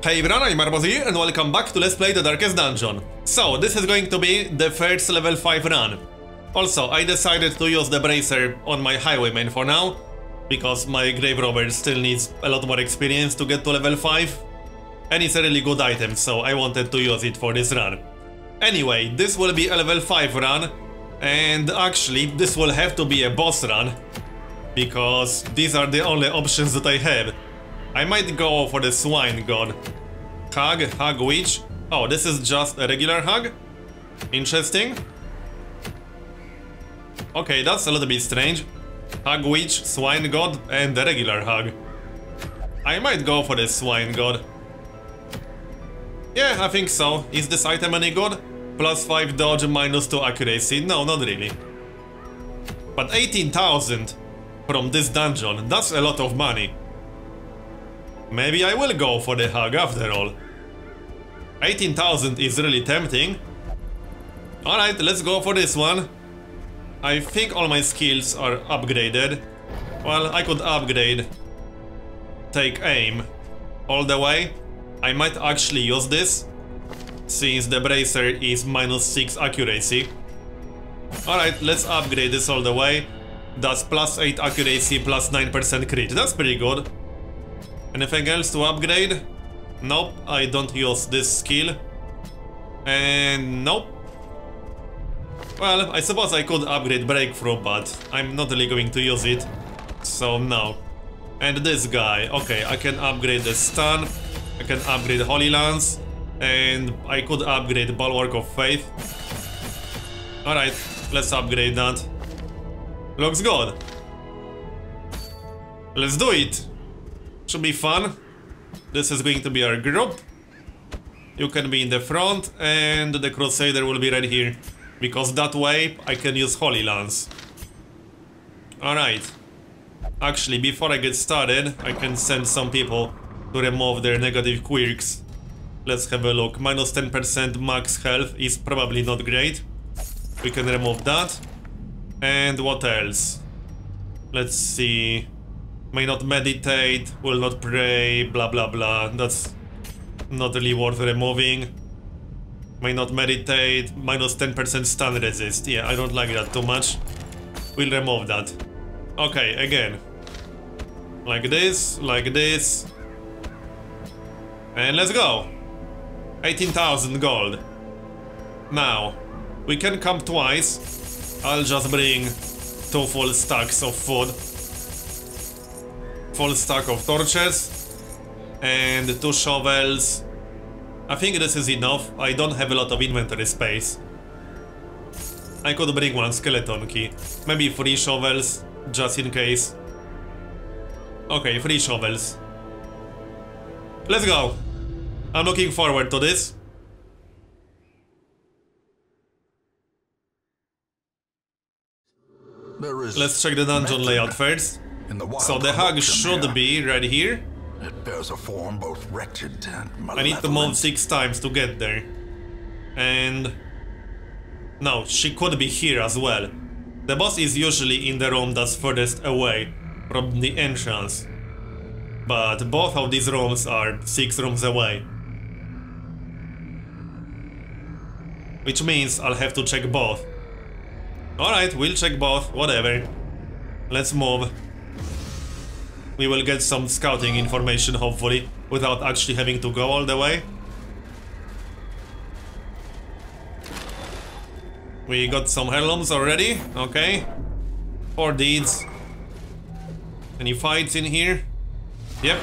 Hey everyone, I'm Marbozir and welcome back to Let's Play the Darkest Dungeon. So, this is going to be the first level 5 run. Also, I decided to use the bracer on my highwayman for now, because my grave robber still needs a lot more experience to get to level 5. And it's a really good item, so I wanted to use it for this run. Anyway, this will be a level 5 run, and actually this will have to be a boss run, because these are the only options that I have. I might go for the swine god. Hag Witch. Oh, this is just a regular hag? Interesting. Okay, that's a little bit strange. Hag Witch, swine god, and the regular hag. I might go for the swine god. Yeah, I think so. Is this item any good? Plus 5 dodge, minus 2 accuracy. No, not really. But 18,000 from this dungeon, that's a lot of money. Maybe I will go for the hag after all. 18,000 is really tempting. Alright, let's go for this one. I think all my skills are upgraded. Well, I could upgrade take aim all the way. I might actually use this, since the bracer is minus 6 accuracy. Alright, let's upgrade this all the way. That's plus 8 accuracy, plus 9% crit. That's pretty good. Anything else to upgrade? Nope, I don't use this skill. And nope. Well, I suppose I could upgrade breakthrough, but I'm not really going to use it. So no. And this guy, okay, I can upgrade the stun, I can upgrade Holy Lance, and I could upgrade Bulwark of Faith. Alright, let's upgrade that. Looks good. Let's do it. Should be fun. This is going to be our group. You can be in the front, and the Crusader will be right here, because that way I can use Holy Lance. Alright. Actually, before I get started, I can send some people to remove their negative quirks. Let's have a look. Minus 10% max health is probably not great. We can remove that. And what else? Let's see. May not meditate, will not pray, blah blah blah. That's not really worth removing. May not meditate, minus 10% stun resist. Yeah, I don't like that too much. We'll remove that. Okay, again. Like this, like this. And let's go. 18,000 gold. Now, we can come twice. I'll just bring 2 full stacks of food. Full stack of torches. And 2 shovels. I think this is enough. I don't have a lot of inventory space. I could bring 1 skeleton key. Maybe 3 shovels, just in case. Okay, 3 shovels. Let's go. I'm looking forward to this. Let's check the dungeon layout first. So the hag should be right here. It bears a form both wretched and malevolent. I need to move 6 times to get there. And... no, she could be here as well. The boss is usually in the room that's furthest away from the entrance. But both of these rooms are 6 rooms away. Which means I'll have to check both. Alright, we'll check both, whatever. Let's move. We will get some scouting information, hopefully, without actually having to go all the way. We got some heirlooms already, okay. 4 deeds. Any fights in here? Yep,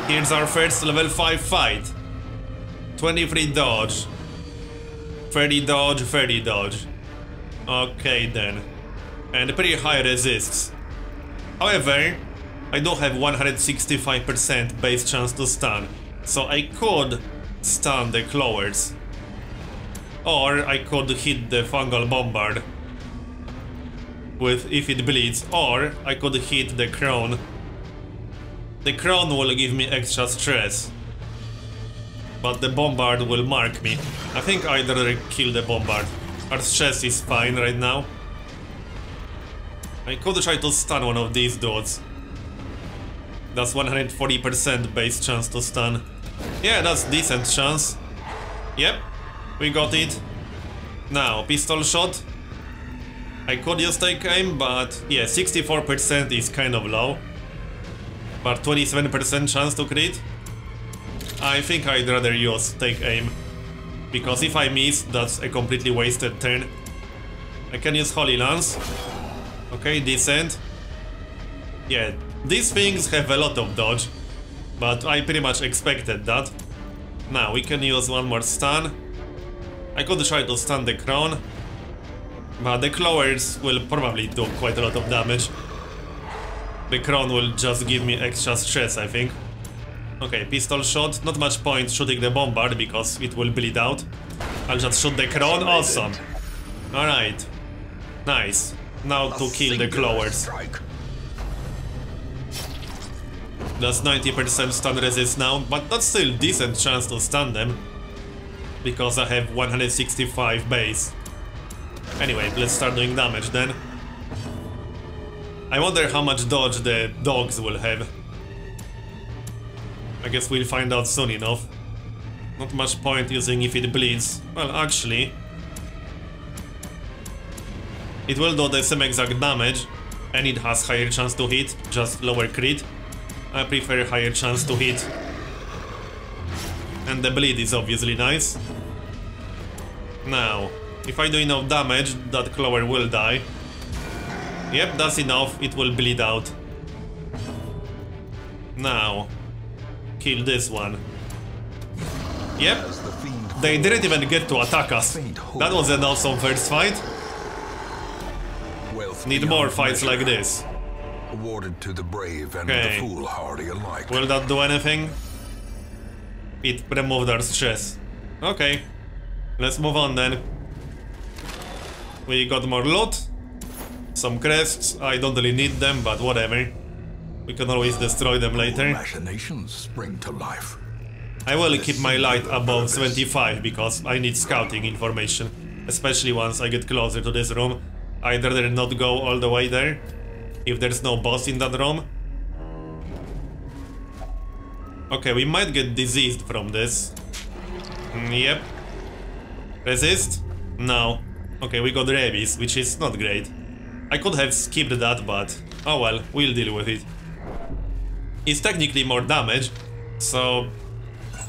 here's our first level 5 fight. 23 dodge. 30 dodge, 30 dodge. Okay then. And pretty high resists. However, I do have 165% base chance to stun, so I could stun the clawers. Or I could hit the fungal bombard with if it bleeds, or I could hit the crown. The crown will give me extra stress, but the bombard will mark me. I think I'd rather kill the bombard. Our stress is fine right now. I could try to stun one of these dudes. That's 140% base chance to stun. Yeah, that's decent chance. Yep, we got it. Now, pistol shot. I could use take aim, but yeah, 64% is kind of low. But 27% chance to crit. I think I'd rather use take aim. Because if I miss, that's a completely wasted turn. I can use Holy Lance. Okay, decent. Yeah, these things have a lot of dodge. But I pretty much expected that. Now, we can use one more stun. I could try to stun the crown. But the clawers will probably do quite a lot of damage. The crown will just give me extra stress, I think. Okay, pistol shot. Not much point shooting the bombard because it will bleed out. I'll just shoot the crown. Awesome. Alright. Nice. Now to kill the clawers. That's 90% stun resist now, but that's still decent chance to stun them. Because I have 165 base. Anyway, let's start doing damage then. I wonder how much dodge the dogs will have. I guess we'll find out soon enough. Not much point using if it bleeds. Well, actually... it will do the same exact damage, and it has higher chance to hit, just lower crit. I prefer higher chance to hit. And the bleed is obviously nice. Now, if I do enough damage, that clawer will die. Yep, that's enough, it will bleed out. Now, kill this one. Yep, they didn't even get to attack us. That was an awesome first fight. Need more fights like this. Awarded to the brave and the foolhardy alike. Will that do anything? It removed our stress. Okay, let's move on then. We got more loot. Some crests. I don't really need them, but whatever. We can always destroy them later. Machinations spring to life. I will keep my light above 75 because I need scouting information. Especially once I get closer to this room. I'd rather not go all the way there. If there's no boss in that room. Okay, we might get diseased from this. Yep. Resist? No. Okay, we got rabies, which is not great. I could have skipped that, but oh well, we'll deal with it. It's technically more damage, so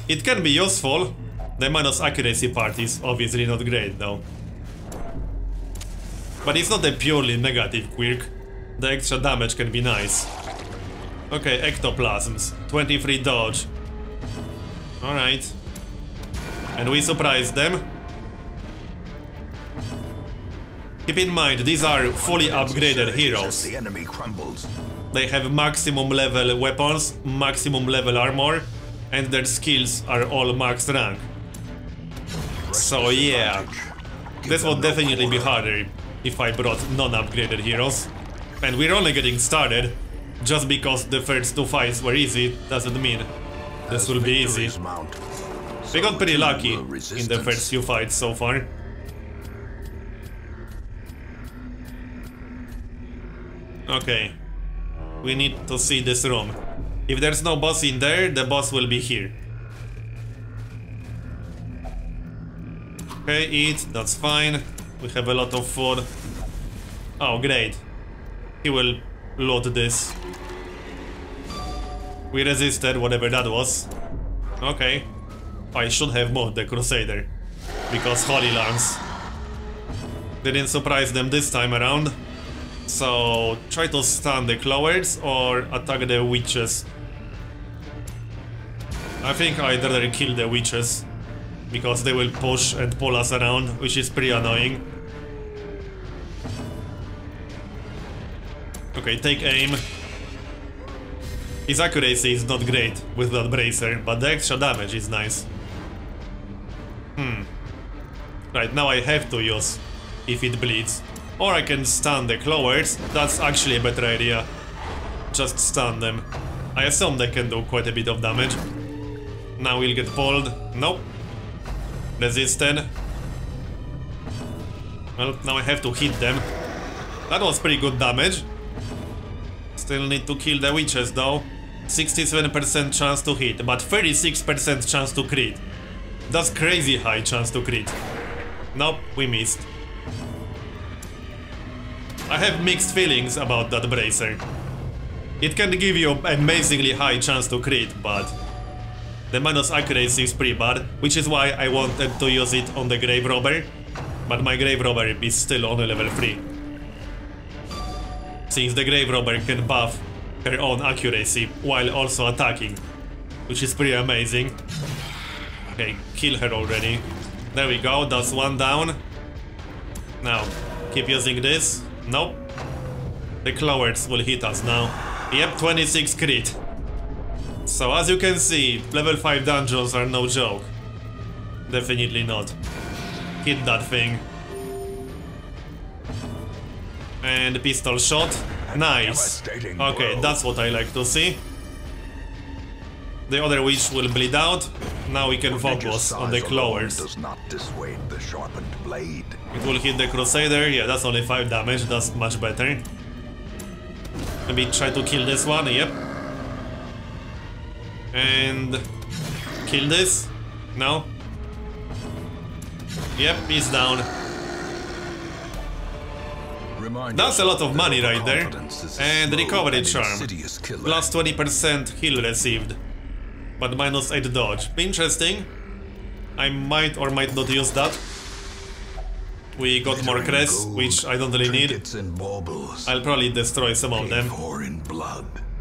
it can be useful. The minus accuracy part is obviously not great though. But it's not a purely negative quirk. The extra damage can be nice. Okay, ectoplasms. 23 dodge. Alright. And we surprised them. Keep in mind, these are fully upgraded heroes. The enemy crumbles. They have maximum level weapons, maximum level armor, and their skills are all max rank. So yeah, this would definitely be harder if I brought non-upgraded heroes. And we're only getting started. Just because the first two fights were easy doesn't mean this will be easy. We got pretty lucky in the first few fights so far. Okay, we need to see this room. If there's no boss in there, the boss will be here. Okay, eat, that's fine. We have a lot of food. Oh, great. He will load this. We resisted, whatever that was. Okay. I should have moved the Crusader. Because Holy Lance didn't surprise them this time around. So, try to stun the Clowers or attack the Witches. I think I'd rather kill the Witches. Because they will push and pull us around, which is pretty annoying. Okay, take aim. His accuracy is not great with that bracer, but the extra damage is nice. Right, now I have to use if it bleeds. Or I can stun the Clowers. That's actually a better idea. Just stun them. I assume they can do quite a bit of damage. Now we'll get pulled. Nope. Resisted. Well, now I have to hit them. That was pretty good damage. Still need to kill the Witches though. 67% chance to hit, but 36% chance to crit. That's crazy high chance to crit. Nope, we missed. I have mixed feelings about that bracer. It can give you amazingly high chance to crit, but the minus accuracy is pretty bad, which is why I wanted to use it on the Grave Robber, but my Grave Robber is still on level 3. Since the Grave Robber can buff her own accuracy while also attacking, which is pretty amazing. Okay, kill her already. There we go, that's one down. Now, keep using this. Nope. The Clowards will hit us now. Yep, 26 crit. So as you can see, level 5 dungeons are no joke. Definitely not. Hit that thing. And pistol shot. Nice. Okay, that's what I like to see. The other witch will bleed out. Now we can focus on the Clowards. Does not dissuade the sharpened blade. It will hit the Crusader. Yeah, that's only 5 damage. That's much better. Maybe try to kill this one. Yep. And kill this. No. Yep, he's down. That's a lot of money right there. And recovery charm. Plus 20% heal received. But minus 8 dodge. Interesting. I might or might not use that. We got more crests, which I don't really need. I'll probably destroy some of them.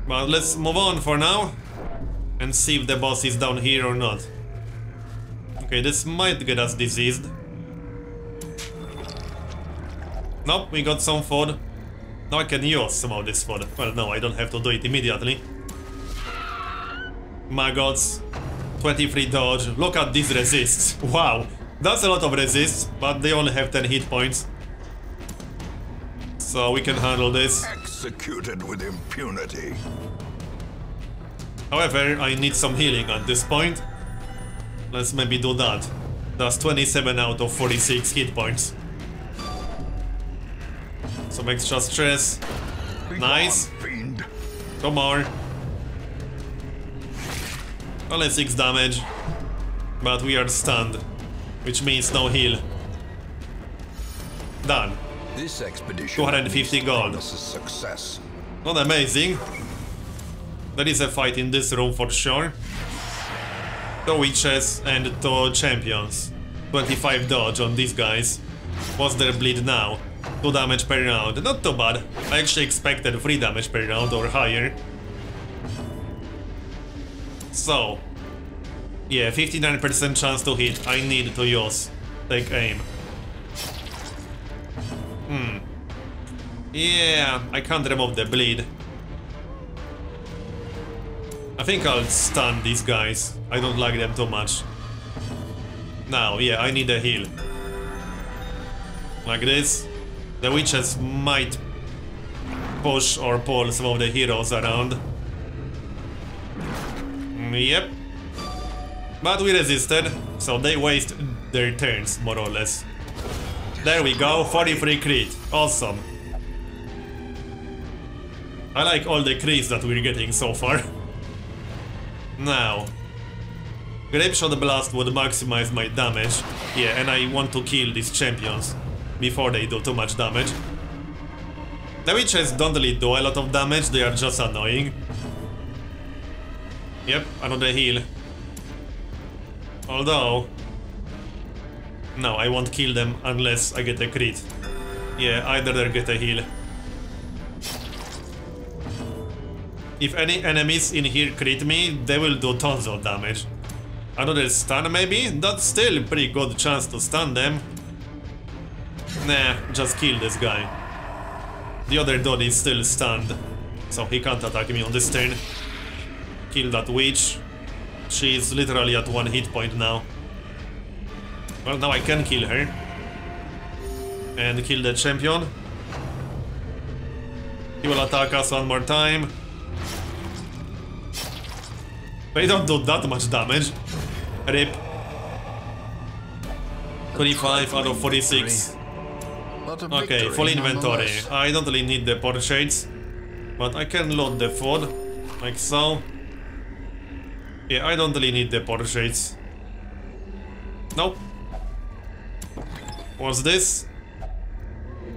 But let's move on for now. And see if the boss is down here or not. Okay, this might get us diseased. Nope, we got some food. Now I can use some of this food. Well, no, I don't have to do it immediately. Maggots, 23 dodge. Look at these resists. Wow, that's a lot of resists, but they only have 10 hit points. So we can handle this. Executed with impunity. However, I need some healing at this point. Let's maybe do that. That's 27 out of 46 hit points. Some extra stress. Nice. Come on. Only 6 damage. But we are stunned. Which means no heal. Done. This expedition 250 gold. Success. Not amazing. There is a fight in this room for sure. 2 witches and 2 champions. 25 dodge on these guys. What's their bleed now? 2 damage per round. Not too bad. I actually expected 3 damage per round or higher. So, yeah, 59% chance to hit. I need to use. Take aim. Yeah, I can't remove the bleed. I think I'll stun these guys. I don't like them too much. Now, yeah, I need a heal. Like this. The witches might push or pull some of the heroes around. Yep. But we resisted, so they waste their turns, more or less. There we go, 43 crit. Awesome. I like all the crits that we're getting so far. Now, Grapeshot Blast would maximize my damage. Yeah, and I want to kill these champions before they do too much damage. The witches don't really do a lot of damage, they are just annoying. Yep, another heal. Although... no, I won't kill them unless I get a crit. Yeah, either they get a heal. If any enemies in here crit me, they will do tons of damage. Another stun maybe? That's still a pretty good chance to stun them. Nah, just kill this guy. The other dude is still stunned, so he can't attack me on this turn. Kill that witch. She is literally at 1 hit point now. Well, now I can kill her. And kill the champion. He will attack us one more time. They don't do that much damage. RIP. 25 out of 46. Okay, full inventory. I don't really need the portraits, but I can load the food, like so. Yeah, I don't really need the portraits. Nope. What's this?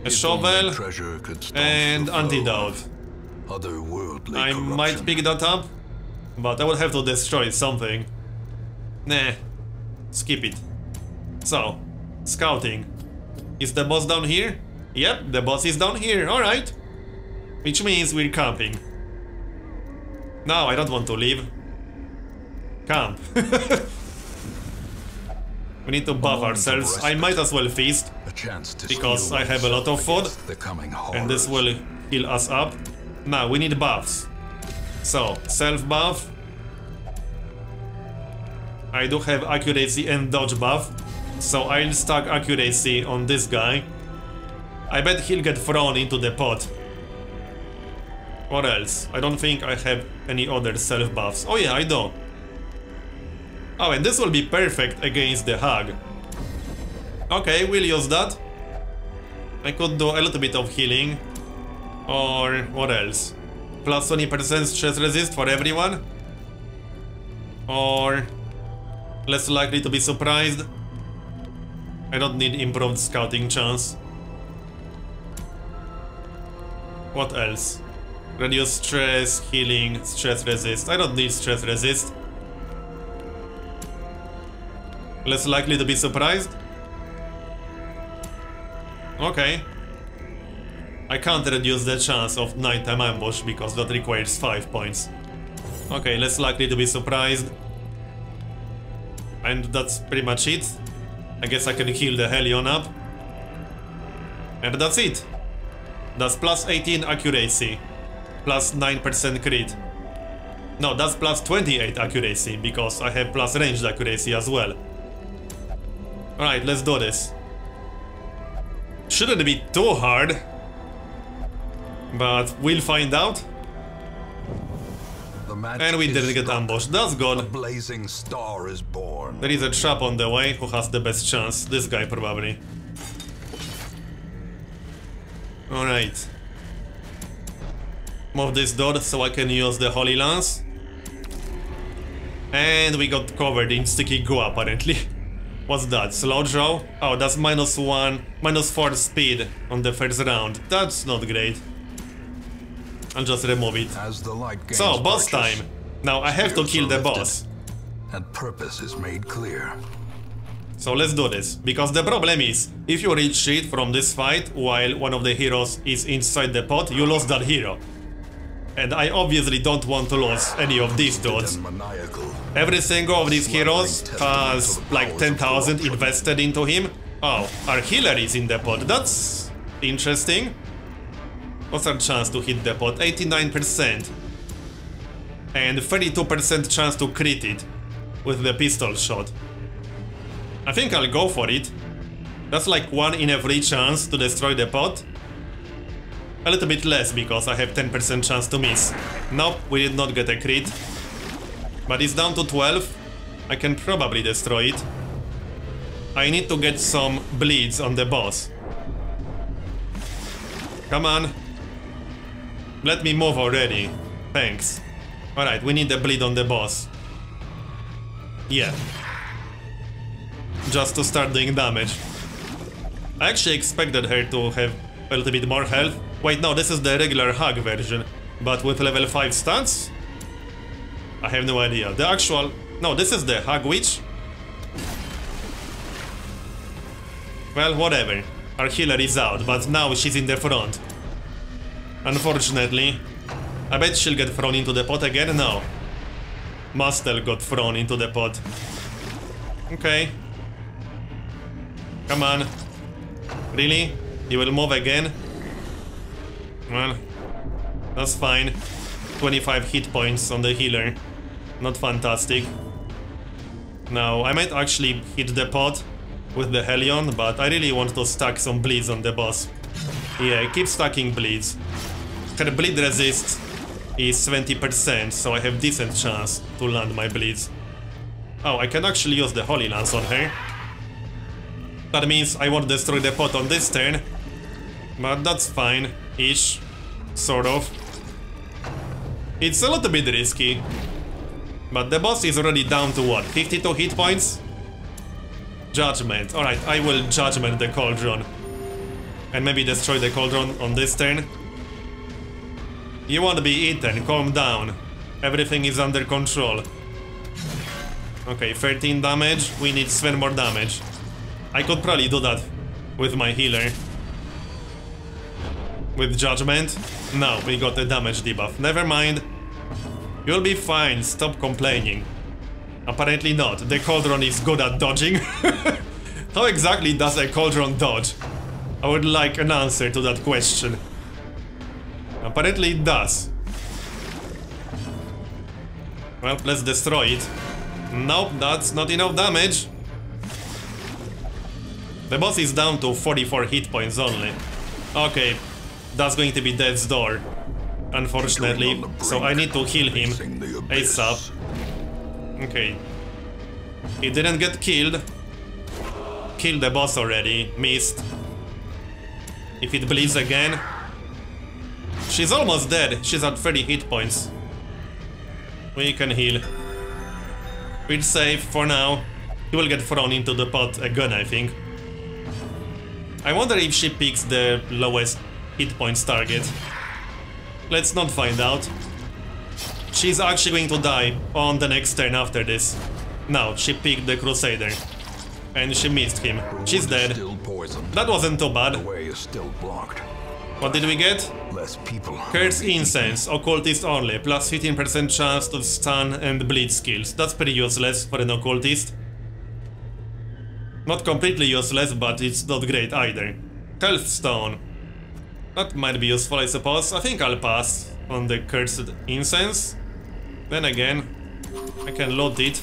A shovel and antidote. I might pick that up, but I would have to destroy something. Nah, skip it. So, scouting. Is the boss down here? Yep, the boss is down here, alright. Which means we're camping. No, I don't want to leave. Camp. We need to buff ourselves. I might as well feast, because I have a lot of food, and this will heal us up. Now, we need buffs. So, self-buff. I do have accuracy and dodge buff, so I'll stack accuracy on this guy. I bet he'll get thrown into the pot. What else? I don't think I have any other self-buffs. Oh yeah, I do. Oh, and this will be perfect against the Hag. Okay, we'll use that. I could do a little bit of healing. Or what else? Plus 20% stress resist for everyone. Or less likely to be surprised. I don't need improved scouting chance. What else? Reduce stress, healing, stress resist. I don't need stress resist. Less likely to be surprised? Okay. I can't reduce the chance of nighttime ambush because that requires 5 points. Okay, less likely to be surprised. And that's pretty much it. I guess I can heal the Hellion up. And that's it. That's plus 18 accuracy. Plus 9% crit. No, that's plus 28 accuracy because I have plus ranged accuracy as well. Alright, let's do this. Shouldn't be too hard. But we'll find out. And we didn't get ambushed. That's good. A blazing star is born. There is a trap on the way. Who has the best chance? This guy probably. Alright. Move this door so I can use the Holy Lance. And we got covered in sticky goo apparently. What's that? Slow draw? Oh, that's -4 speed on the first round. That's not great. I'll just remove it. So, boss time. Now I have to kill the boss. And purpose is made clear. So let's do this. Because the problem is, if you retreat from this fight while one of the heroes is inside the pot, you lost that hero. And I obviously don't want to lose any of these dudes. Every single of these heroes has like 10,000 invested into him. Oh, our healer is in the pot. That's interesting. What's our chance to hit the pot? 89%. And 32% chance to crit it with the pistol shot. I think I'll go for it. That's like 1 in every chance to destroy the pot. A little bit less because I have 10% chance to miss. Nope, we did not get a crit. But it's down to 12. I can probably destroy it. I need to get some bleeds on the boss. Come on. Let me move already. Thanks. Alright, we need the bleed on the boss. Yeah. Just to start doing damage. I actually expected her to have a little bit more health. Wait, no, this is the regular Hag version. But with level 5 stats? I have no idea. The actual... No, this is the Hag Witch. Well, whatever. Our healer is out, but now she's in the front. Unfortunately. I bet she'll get thrown into the pot again? No. Mustel got thrown into the pot. Okay. Come on. Really? You will move again? Well, that's fine. 25 hit points on the healer. Not fantastic. Now, I might actually hit the pot with the Hellion, but I really want to stack some bleeds on the boss. Yeah, keep stacking bleeds. Her bleed resist is 70%, so I have decent chance to land my bleeds. Oh, I can actually use the Holy Lance on her. That means I won't destroy the pot on this turn. But that's fine-ish. Sort of. It's a little bit risky. But the boss is already down to what? 52 hit points? Judgment. Alright, I will judgment the cauldron. And maybe destroy the cauldron on this turn. You won't be eaten, calm down. Everything is under control. Okay, 13 damage. We need 7 more damage. I could probably do that with my healer. With judgment. No, we got the damage debuff. Never mind. You'll be fine, stop complaining. Apparently not. The cauldron is good at dodging. How exactly does a cauldron dodge? I would like an answer to that question. Apparently it does. Well, let's destroy it. Nope, that's not enough damage. The boss is down to 44 hit points only. Okay, that's going to be death's door. Unfortunately, so I need to heal him ASAP. Okay. He didn't get killed. Killed the boss already. Missed. If it bleeds again. She's almost dead. She's at 30 hit points. We can heal. We're safe for now. He will get thrown into the pot again, I think. I wonder if she picks the lowest hit points target. Let's not find out. She's actually going to die on the next turn after this. No, she picked the Crusader. And she missed him. She's dead. That wasn't too bad. What did we get? Curse Incense, Occultist only, plus 15% chance to stun and bleed skills. That's pretty useless for an Occultist. Not completely useless, but it's not great either. Health Stone. That might be useful, I suppose. I think I'll pass on the Cursed Incense. Then again, I can load it.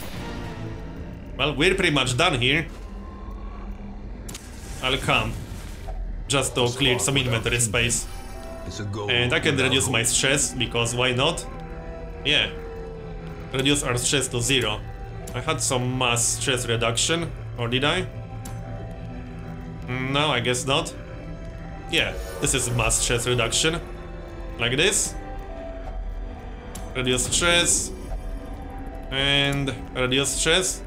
Well, we're pretty much done here. I'll come. Just to clear some inventory space. And I can reduce my stress, because why not? Yeah. Reduce our stress to 0. I had some mass stress reduction, or did I? No, I guess not. Yeah, this is mass stress reduction. Like this. Reduce stress. And reduce stress.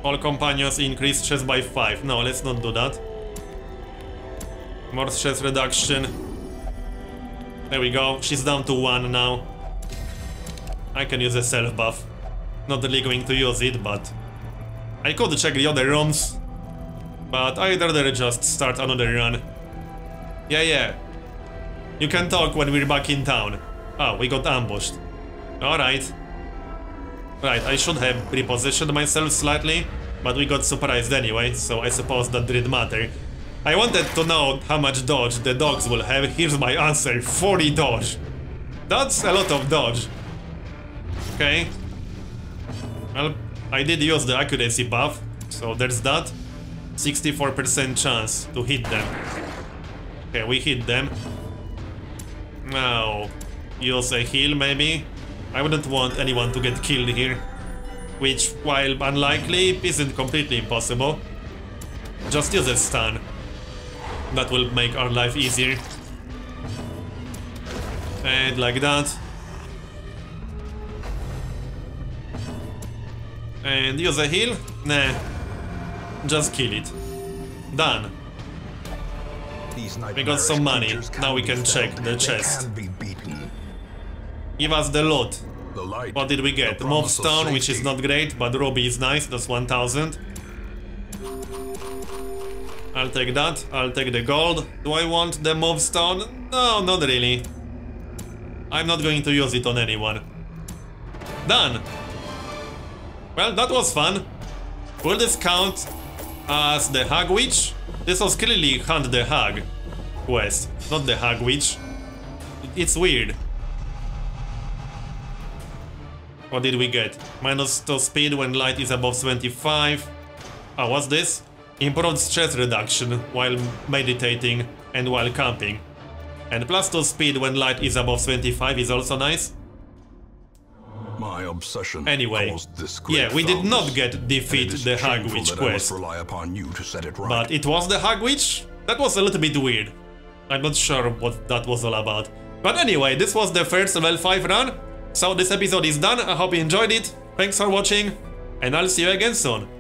All companions increase stress by 5. No, let's not do that. More stress reduction. There we go. She's down to 1 now. I can use a self buff. Not really going to use it, but I could check the other rooms. But I'd rather just start another run. Yeah. You can talk when we're back in town. Oh, we got ambushed. Alright. Right, I should have repositioned myself slightly, but we got surprised anyway, so I suppose that didn't matter. I wanted to know how much dodge the dogs will have. Here's my answer, 40 dodge. That's a lot of dodge. Okay. Well, I did use the accuracy buff, so there's that. 64% chance to hit them. Okay, we hit them. Now, use a heal maybe. I wouldn't want anyone to get killed here. Which, while unlikely, isn't completely impossible. Just use a stun. That will make our life easier. And like that. And use a heal? Nah. Just kill it. Done. We got some money. Now we can check the chest. Give us the loot. What did we get? Mob Stone, which is not great, but Ruby is nice. That's 1000. I'll take that. I'll take the gold. Do I want the Mob Stone? No, not really. I'm not going to use it on anyone. Done. Well, that was fun. Will this count as the Hag Witch? This was clearly Hunt the Hag quest, not the Hag Witch. It's weird. What did we get? -2 speed when light is above 75. Oh, what's this? Improved stress reduction while meditating and while camping. And +2 speed when light is above 75 is also nice. My obsession anyway, yeah, we did not get defeat the Hag Witch quest. But it was the Hag Witch? That was a little bit weird. I'm not sure what that was all about. But anyway, this was the first level 5 run. So this episode is done, I hope you enjoyed it, thanks for watching, and I'll see you again soon.